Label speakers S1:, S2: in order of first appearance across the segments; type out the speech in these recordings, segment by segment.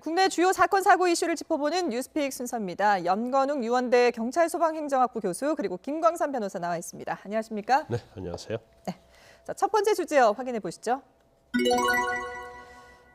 S1: 국내 주요 사건 사고 이슈를 짚어보는 뉴스픽 순서입니다. 연건웅 유원대 경찰소방행정학부 교수 그리고 김광삼 변호사 나와 있습니다. 안녕하십니까?
S2: 네, 안녕하세요.
S1: 네. 자, 첫 번째 주제요. 확인해 보시죠.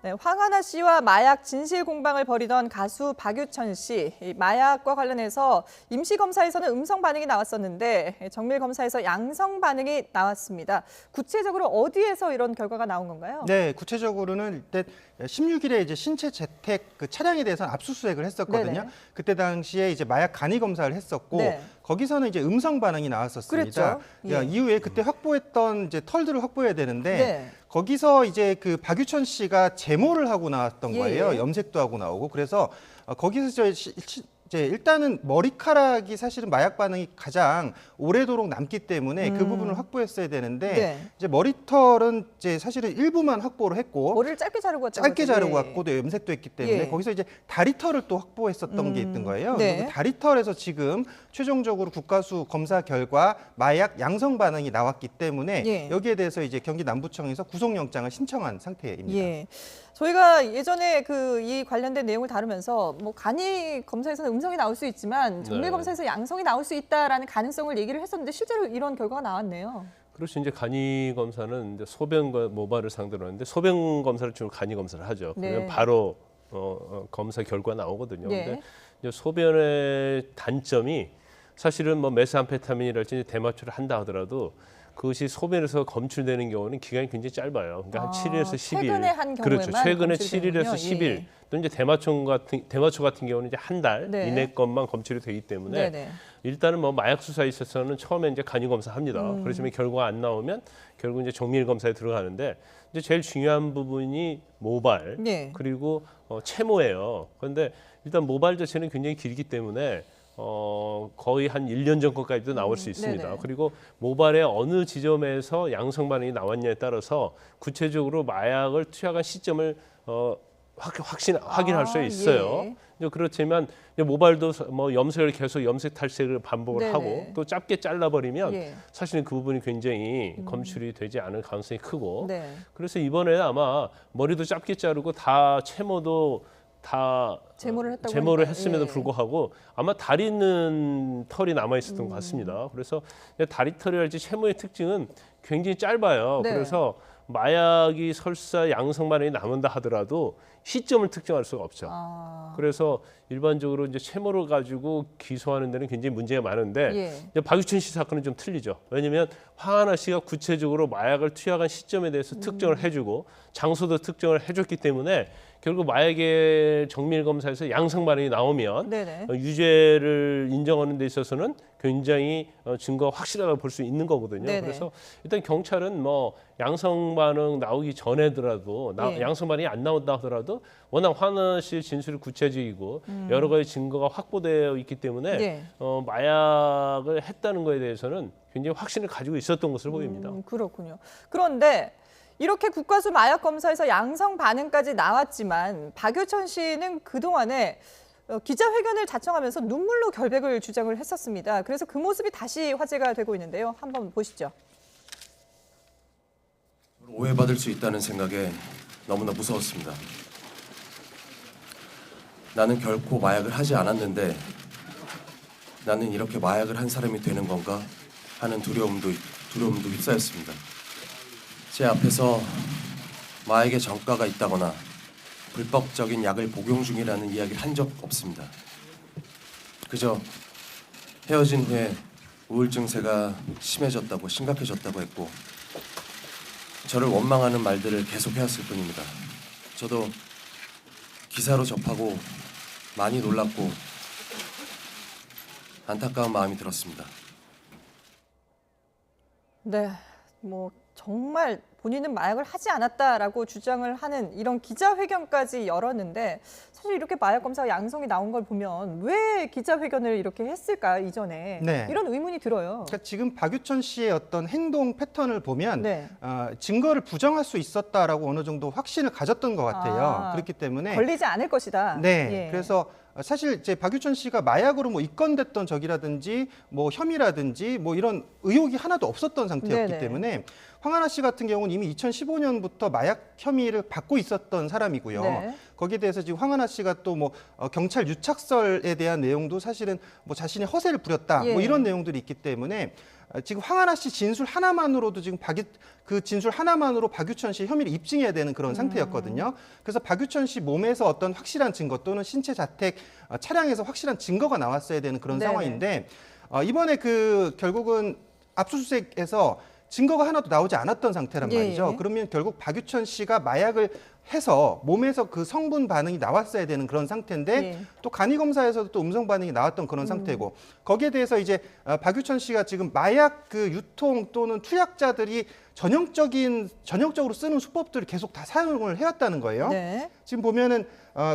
S1: 네, 황하나 씨와 마약 진실 공방을 벌이던 가수 박유천 씨. 이 마약과 관련해서 임시검사에서는 음성 반응이 나왔었는데 정밀 검사에서 양성 반응이 나왔습니다. 구체적으로 어디에서 이런 결과가 나온 건가요?
S3: 네, 구체적으로는 일단 16일에 이제 신체 재택 그 차량에 대해서 압수수색을 했었거든요.
S1: 네네.
S3: 그때 당시에 이제 마약 간이 검사를 했었고
S1: 네.
S3: 거기서는 이제 음성 반응이 나왔었습니다.
S1: 그랬죠. 예.
S3: 이후에 그때 확보했던 이제 털들을 확보해야 되는데
S1: 네.
S3: 거기서 이제 그 박유천 씨가 제모를 하고 나왔던
S1: 예.
S3: 거예요. 염색도 하고 나오고 그래서 거기서 이제 일단은 머리카락이 사실은 마약 반응이 가장 오래도록 남기 때문에 그 부분을 확보했어야 되는데
S1: 네.
S3: 이제 머리털은 이제 사실은 일부만 확보를 했고
S1: 머리를 짧게 자르고 왔다고
S3: 짧게
S1: 하죠.
S3: 자르고
S1: 예.
S3: 왔고 또 염색도 했기 때문에
S1: 예.
S3: 거기서 이제 다리털을 또 확보했었던 게 있던 거예요.
S1: 네.
S3: 그리고 그 다리털에서 지금 최종적으로 국가수 검사 결과 마약 양성 반응이 나왔기 때문에
S1: 예.
S3: 여기에 대해서 이제 경기 남부청에서 구속영장을 신청한 상태입니다.
S1: 예. 저희가 예전에 이 관련된 내용을 다루면서 뭐 간이 검사에서는 음성이 나올 수 있지만 정밀
S2: 네.
S1: 검사에서 양성이 나올 수 있다라는 가능성을 얘기를 했었는데 실제로 이런 결과가 나왔네요.
S2: 그렇죠. 이제 간이 검사는 이제 소변과 모발을 상대로 하는데 소변 검사를 주로 간이 검사를 하죠.
S1: 네.
S2: 그러면 바로 검사 결과 나오거든요.
S1: 네.
S2: 근데 이제 소변의 단점이 사실은 뭐 메스암페타민이랄지 대마초를 한다 하더라도 그것이 소변에서 검출되는 경우는 기간이 굉장히 짧아요. 그러니까 한 7일에서 10일.
S1: 최근에 한
S2: 그렇죠.
S1: 경우에만
S2: 최근에
S1: 검출되는군요.
S2: 7일에서 10일.
S1: 예.
S2: 또 이제 대마초 같은 경우는 이제 한 달
S1: 네.
S2: 이내 것만 검출이 되기 때문에
S1: 네네.
S2: 일단은 뭐 마약 수사에 있어서는 처음에 이제 간이 검사합니다. 그렇지만 결과가 안 나오면 결국 이제 정밀 검사에 들어가는데 이제 제일 중요한 부분이 모발
S1: 네.
S2: 그리고 채모예요. 그런데 일단 모발 자체는 굉장히 길기 때문에 거의 한 1년 전 것까지도 나올 수 있습니다.
S1: 네네.
S2: 그리고 모발의 어느 지점에서 양성 반응이 나왔냐에 따라서 구체적으로 마약을 투약한 시점을 확인할 수 있어요.
S1: 예.
S2: 이제 그렇지만 이제 모발도 뭐 염색을 계속 염색 탈색을 반복을
S1: 네네.
S2: 하고 또 짧게 잘라버리면
S1: 예.
S2: 사실은 그 부분이 굉장히 검출이 되지 않을 가능성이 크고
S1: 네.
S2: 그래서 이번에 아마 머리도 짧게 자르고 다 채모도 다
S1: 제모를 했다고
S2: 제모를
S1: 하니까.
S2: 했음에도
S1: 예.
S2: 불구하고 아마 다리 있는 털이 남아 있었던 것 같습니다. 그래서 다리 털이랄지 채모의 특징은 굉장히 짧아요.
S1: 네.
S2: 그래서 마약이 설사 양성 반응이 남는다 하더라도 시점을 특정할 수가 없죠. 그래서 일반적으로 이제 채모를 가지고 기소하는 데는 굉장히 문제가 많은데
S1: 예.
S2: 이제 박유천 씨 사건은 좀 틀리죠. 왜냐하면 황하나 씨가 구체적으로 마약을 투약한 시점에 대해서 특정을 해주고 장소도 특정을 해줬기 때문에 결국 마약의 정밀 검사에서 양성 반응이 나오면
S1: 네네.
S2: 유죄를 인정하는 데 있어서는 굉장히 증거가 확실하다고 볼 수 있는 거거든요.
S1: 네네.
S2: 그래서 일단 경찰은 뭐 양성 반응 나오기 전에더라도
S1: 예.
S2: 양성 반응이 안 나온다 하더라도 워낙 황하나 씨의 진술이 구체적이고 여러 가지 증거가 확보되어 있기 때문에
S1: 예.
S2: 마약을 했다는 거에 대해서는 굉장히 확신을 가지고 있었던 것으로 보입니다.
S1: 그렇군요. 그런데 이렇게 국가수 마약 검사에서 양성 반응까지 나왔지만 박유천 씨는 그동안에 기자회견을 자청하면서 눈물로 결백을 주장을 했었습니다. 그래서 그 모습이 다시 화제가 되고 있는데요. 한번 보시죠.
S4: 오해받을 수 있다는 생각에 너무나 무서웠습니다. 나는 결코 마약을 하지 않았는데 나는 이렇게 마약을 한 사람이 되는 건가 하는 두려움도 휩싸였습니다. 제 앞에서 마약의 전과가 있다거나 불법적인 약을 복용 중이라는 이야기를 한 적 없습니다. 그저 헤어진 후에 우울증세가 심각해졌다고 했고 저를 원망하는 말들을 계속 해왔을 뿐입니다. 저도 기사로 접하고 많이 놀랐고 안타까운 마음이 들었습니다.
S1: 네, 뭐 정말 본인은 마약을 하지 않았다라고 주장을 하는 이런 기자회견까지 열었는데 사실 이렇게 마약 검사 양성이 나온 걸 보면 왜 기자회견을 이렇게 했을까요, 이전에?
S3: 네.
S1: 이런 의문이 들어요.
S3: 그러니까 지금 박유천 씨의 어떤 행동 패턴을 보면
S1: 네.
S3: 증거를 부정할 수 있었다라고 어느 정도 확신을 가졌던 것 같아요.
S1: 아,
S3: 그렇기 때문에
S1: 걸리지 않을 것이다.
S3: 네,
S1: 예.
S3: 그래서 사실 이제 박유천 씨가 마약으로 뭐 입건됐던 적이라든지 뭐 혐의라든지 뭐 이런 의혹이 하나도 없었던 상태였기
S1: 네네.
S3: 때문에 황하나 씨 같은 경우는 이미 2015년부터 마약 혐의를 받고 있었던 사람이고요.
S1: 네.
S3: 거기에 대해서 지금 황하나 씨가 또 뭐 경찰 유착설에 대한 내용도 사실은 뭐 자신이 허세를 부렸다
S1: 예.
S3: 뭐 이런 내용들이 있기 때문에 지금 황하나 씨 진술 하나만으로도 지금 그 진술 하나만으로 박유천 씨 혐의를 입증해야 되는 그런 상태였거든요. 그래서 박유천 씨 몸에서 어떤 확실한 증거 또는 신체 자택 차량에서 확실한 증거가 나왔어야 되는 그런
S1: 네네.
S3: 상황인데 이번에 그 결국은 압수수색에서 증거가 하나도 나오지 않았던 상태란
S1: 예,
S3: 말이죠.
S1: 예.
S3: 그러면 결국 박유천 씨가 마약을 해서 몸에서 그 성분 반응이 나왔어야 되는 그런 상태인데
S1: 예.
S3: 또 간이 검사에서도 또 음성 반응이 나왔던 그런 상태고 거기에 대해서 이제 박유천 씨가 지금 마약 그 유통 또는 투약자들이 전형적으로 쓰는 수법들을 계속 다 사용을 해왔다는 거예요.
S1: 네.
S3: 지금 보면은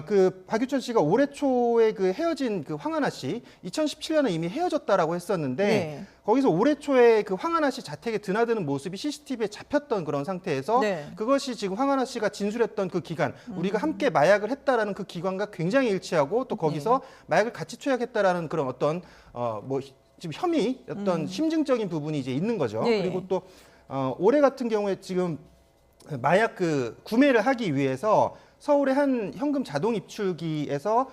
S3: 그 박유천 씨가 올해 초에 그 헤어진 그 황하나 씨 2017년에 이미 헤어졌다라고 했었는데
S1: 네.
S3: 거기서 올해 초에 그 황하나 씨 자택에 드나드는 모습이 CCTV에 잡혔던 그런 상태에서
S1: 네.
S3: 그것이 지금 황하나 씨가 진술했던 그 기간 우리가 함께 마약을 했다라는 그 기간과 굉장히 일치하고 또 거기서 마약을 같이 투약했다라는 그런 어떤 뭐 지금 혐의 어떤 심증적인 부분이 이제 있는 거죠.
S1: 예.
S3: 그리고 또 올해 같은 경우에 지금 마약 그 구매를 하기 위해서 서울의 한 현금 자동 입출기에서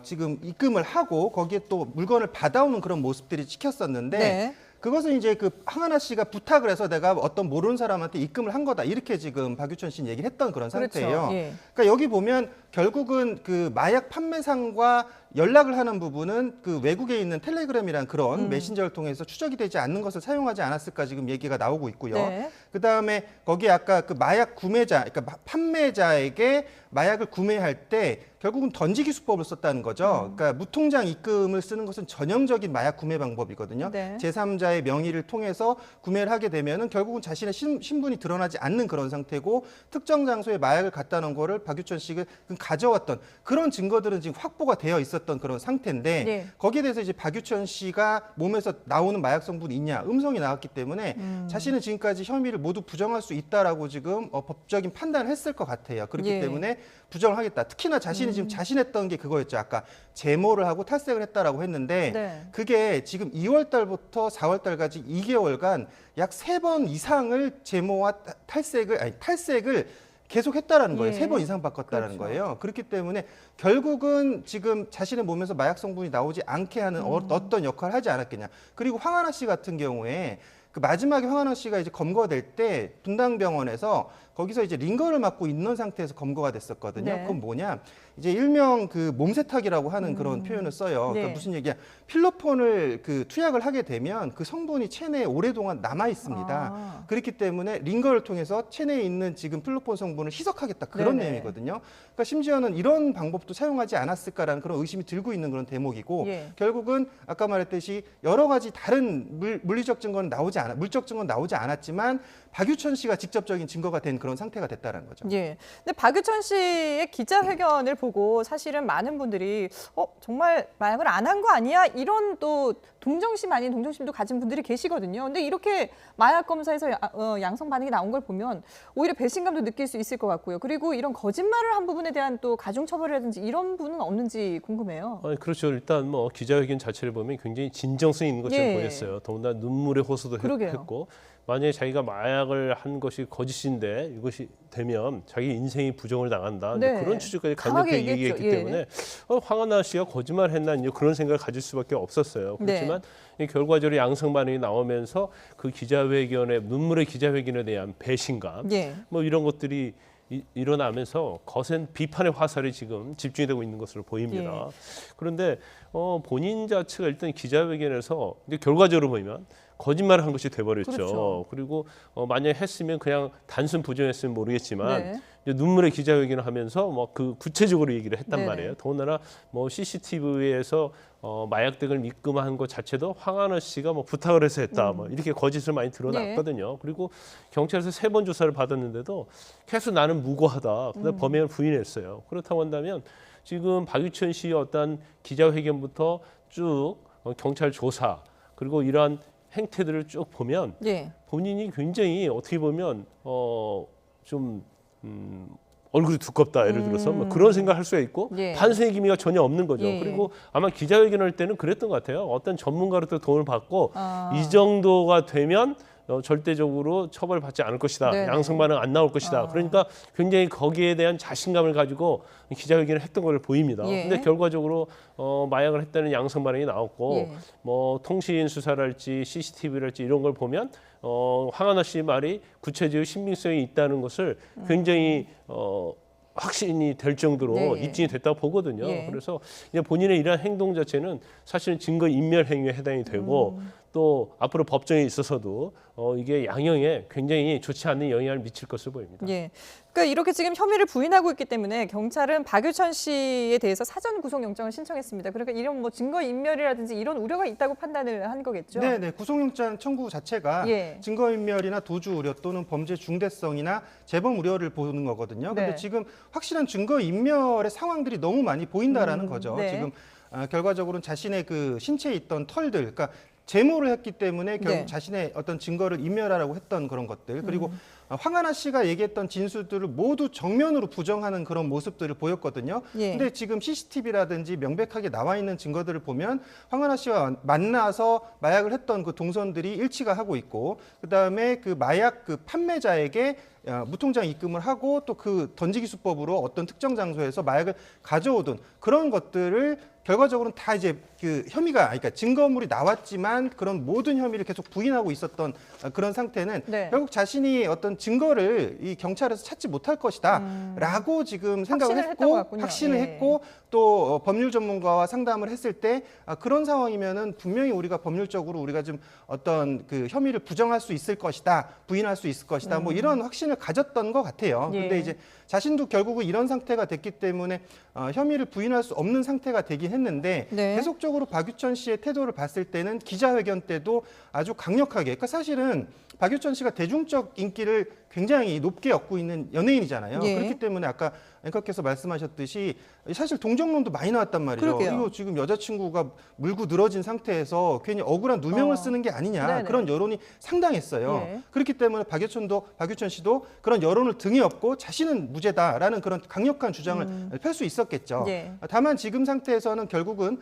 S3: 지금 입금을 하고 거기에 또 물건을 받아오는 그런 모습들이 찍혔었는데
S1: 네.
S3: 그것은 이제 그 황하나 씨가 부탁을 해서 내가 어떤 모르는 사람한테 입금을 한 거다 이렇게 지금 박유천 씨는 얘기를 했던 그런 상태예요.
S1: 그렇죠. 예.
S3: 그러니까 여기 보면 결국은 그 마약 판매상과 연락을 하는 부분은 그 외국에 있는 텔레그램이란 그런 메신저를 통해서 추적이 되지 않는 것을 사용하지 않았을까 지금 얘기가 나오고 있고요.
S1: 네.
S3: 그다음에 거기에 아까 그 마약 구매자, 그러니까 판매자에게 마약을 구매할 때 결국은 던지기 수법을 썼다는 거죠. 그러니까 무통장 입금을 쓰는 것은 전형적인 마약 구매 방법이거든요.
S1: 네.
S3: 제3자의 명의를 통해서 구매를 하게 되면은 결국은 자신의 신분이 드러나지 않는 그런 상태고 특정 장소에 마약을 갖다 놓은 거를 박유천 씨가 가져왔던 그런 증거들은 지금 확보가 되어 있었던 그런 상태인데
S1: 네.
S3: 거기에 대해서 이제 박유천 씨가 몸에서 나오는 마약 성분이 있냐 음성이 나왔기 때문에 자신은 지금까지 혐의를 모두 부정할 수 있다라고 지금 법적인 판단을 했을 것 같아요. 그렇기
S1: 예.
S3: 때문에 부정을 하겠다. 특히나 자신이 지금 자신했던 게 그거였죠. 아까 제모를 하고 탈색을 했다라고 했는데
S1: 네.
S3: 그게 지금 2월 달부터 4월 달까지 2개월간 약 3번 이상을 제모와 탈색을 계속했다라는 거예요.
S1: 예.
S3: 3번 이상 바꿨다라는
S1: 그렇죠.
S3: 거예요. 그렇기 때문에 결국은 지금 자신의 몸에서 마약 성분이 나오지 않게 하는 어떤 역할을 하지 않았겠냐. 그리고 황하나 씨 같은 경우에 그 마지막에 황하나 씨가 이제 검거될 때 분당병원에서 거기서 이제 링거를 맞고 있는 상태에서 검거가 됐었거든요.
S1: 네.
S3: 그건 뭐냐? 이제 일명 그 몸세탁이라고 하는 그런 표현을 써요. 그러니까
S1: 네.
S3: 무슨 얘기야? 필로폰을 그 투약을 하게 되면 그 성분이 체내에 오랫동안 남아 있습니다.
S1: 아.
S3: 그렇기 때문에 링거를 통해서 체내에 있는 지금 필로폰 성분을 희석하겠다 그런
S1: 네네.
S3: 내용이거든요. 그러니까 심지어는 이런 방법도 사용하지 않았을까라는 그런 의심이 들고 있는 그런 대목이고
S1: 예.
S3: 결국은 아까 말했듯이 여러 가지 다른 물리적 증거는 물적 증거는 나오지 않았지만 박유천 씨가 직접적인 증거가 된 그런 상태가 됐다는 거죠.
S1: 예. 근데 박유천 씨의 기자회견을 보고 사실은 많은 분들이 정말 마약을 안 한 거 아니야? 이런 또 동정심 아닌 동정심도 가진 분들이 계시거든요. 근데 이렇게 마약 검사에서 양성 반응이 나온 걸 보면 오히려 배신감도 느낄 수 있을 것 같고요. 그리고 이런 거짓말을 한 부분에 대한 또 가중 처벌이라든지 이런 부분은 없는지 궁금해요.
S2: 아니, 그렇죠. 일단 뭐 기자회견 자체를 보면 굉장히 진정성 있는 것처럼
S1: 예.
S2: 보였어요. 더군다나 눈물의 호소도
S1: 그러게요.
S2: 했고 만약에 자기가 마약을 한 것이 거짓인데 이것이 되면 자기 인생이 부정을 당한다. 이제
S1: 네.
S2: 그런 취지까지
S1: 강하게
S2: 강력하게
S1: 얘기했죠.
S2: 얘기했기
S1: 예.
S2: 때문에 황하나 씨가 거짓말했나 이제 그런 생각을 가질 수밖에 없었어요.
S1: 네.
S2: 그렇지만 이 결과적으로 양성 반응이 나오면서 그 기자회견에 눈물의 기자회견에 대한 배신감
S1: 예.
S2: 뭐 이런 것들이 일어나면서 거센 비판의 화살이 지금 집중이 되고 있는 것으로 보입니다. 그런데 본인 자체가 일단 기자회견에서 이제 결과적으로 보면 거짓말을 한 것이 돼버렸죠.
S1: 그렇죠.
S2: 그리고 만약 했으면 그냥 단순 부정했으면 모르겠지만
S1: 네.
S2: 이제 눈물의 기자회견을 하면서 뭐 그 구체적으로 얘기를 했단
S1: 네네.
S2: 말이에요. 더군다나 뭐 CCTV에서 마약 등을 입금한 것 자체도 황하나 씨가 뭐 부탁을 해서 했다. 뭐 이렇게 거짓을 많이 드러났거든요. 그리고 경찰에서 3번 조사를 받았는데도 계속 나는 무고하다. 그다음 범행을 부인했어요. 그렇다고 한다면 지금 박유천 씨의 어떤 기자회견부터 쭉 경찰 조사 그리고 이러한 행태들을 쭉 보면
S1: 예.
S2: 본인이 굉장히 어떻게 보면 좀 얼굴이 두껍다 예를 들어서 뭐 그런 생각할 수가 있고
S1: 예.
S2: 반성의 기미가 전혀 없는 거죠.
S1: 예.
S2: 그리고 아마 기자회견할 때는 그랬던 것 같아요. 어떤 전문가로부터 도움을 받고
S1: 아.
S2: 이 정도가 되면 절대적으로 처벌받지 않을 것이다.
S1: 네네.
S2: 양성 반응 안 나올 것이다. 그러니까 굉장히 거기에 대한 자신감을 가지고 기자회견을 했던 걸 보입니다.
S1: 예.
S2: 근데 결과적으로 마약을 했다는 양성 반응이 나왔고
S1: 예.
S2: 뭐 통신 수사랄지 CCTV랄지 이런 걸 보면 황하나 씨 말이 구체적인 신빙성이 있다는 것을 굉장히 확신이 될 정도로
S1: 네.
S2: 입증이 됐다고 보거든요.
S1: 예.
S2: 그래서 이제 본인의 이러한 행동 자체는 사실은 증거 인멸 행위에 해당이 되고 또 앞으로 법정에 있어서도 이게 양형에 굉장히 좋지 않는 영향을 미칠 것으로 보입니다.
S1: 예. 그러니까 이렇게 지금 혐의를 부인하고 있기 때문에 경찰은 박유천 씨에 대해서 사전 구속영장을 신청했습니다. 그러니까 이런 뭐 증거 인멸이라든지 이런 우려가 있다고 판단을 한 거겠죠.
S3: 네, 구속영장 청구 자체가
S1: 예.
S3: 증거인멸이나 도주 우려 또는 범죄 중대성이나 재범 우려를 보는 거거든요. 근데
S1: 네.
S3: 지금 확실한 증거인멸의 상황들이 너무 많이 보인다라는 거죠.
S1: 네.
S3: 지금 결과적으로는 자신의 그 신체에 있던 털들, 그러니까 제모를 했기 때문에 결국
S1: 네.
S3: 자신의 어떤 증거를 인멸하라고 했던 그런 것들, 그리고 황하나 씨가 얘기했던 진술들을 모두 정면으로 부정하는 그런 모습들을 보였거든요.
S1: 예.
S3: 근데 지금 CCTV라든지 명백하게 나와 있는 증거들을 보면 황하나 씨와 만나서 마약을 했던 그 동선들이 일치가 하고 있고, 그다음에 그 마약 그 판매자에게 무통장 입금을 하고 또 그 던지기 수법으로 어떤 특정 장소에서 마약을 가져오던 그런 것들을 결과적으로는 다 이제 그 혐의가, 그러니까 증거물이 나왔지만 그런 모든 혐의를 계속 부인하고 있었던 그런 상태는
S1: 네.
S3: 결국 자신이 어떤 증거를 이 경찰에서 찾지 못할 것이다라고 지금 생각을
S1: 확신을 했던 것
S3: 했고
S1: 같군요.
S3: 확신을
S1: 예.
S3: 했고 또 법률 전문가와 상담을 했을 때 그런 상황이면은 분명히 우리가 법률적으로 우리가 좀 어떤 그 혐의를 부정할 수 있을 것이다, 부인할 수 있을 것이다, 뭐 이런 확신을 가졌던 것 같아요.
S1: 예.
S3: 근데 이제 자신도 결국은 이런 상태가 됐기 때문에 혐의를 부인할 수 없는 상태가 되긴 했는데
S1: 네.
S3: 계속적으로 박유천 씨의 태도를 봤을 때는 기자회견 때도 아주 강력하게, 그러니까 사실은 박유천 씨가 대중적 인기를 굉장히 높게 얻고 있는 연예인이잖아요.
S1: 예.
S3: 그렇기 때문에 아까 앵커께서 말씀하셨듯이 사실 동정론도 많이 나왔단 말이죠.
S1: 그러게요.
S3: 이거 지금 여자친구가 물고 늘어진 상태에서 괜히 억울한 누명을 쓰는 게 아니냐,
S1: 네네.
S3: 그런 여론이 상당했어요.
S1: 예.
S3: 그렇기 때문에 박유천 씨도 그런 여론을 등에 업고 자신은 무죄다라는 그런 강력한 주장을 펼 수 있었겠죠.
S1: 예.
S3: 다만 지금 상태에서는 결국은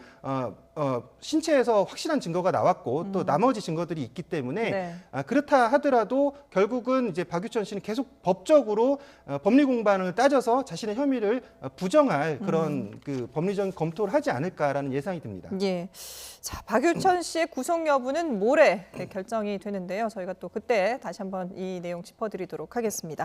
S3: 신체에서 확실한 증거가 나왔고 또 나머지 증거들이 있기 때문에
S1: 네.
S3: 그렇다 하더라도 결국은 이제 박유천 씨는 계속 법적으로 법리 공방을 따져서 자신의 혐의를 부정할 그런 그 법리적인 검토를 하지 않을까라는 예상이 듭니다.
S1: 예. 자, 박유천 씨의 구속 여부는 모레 결정이 되는데요. 저희가 또 그때 다시 한번 이 내용 짚어드리도록 하겠습니다.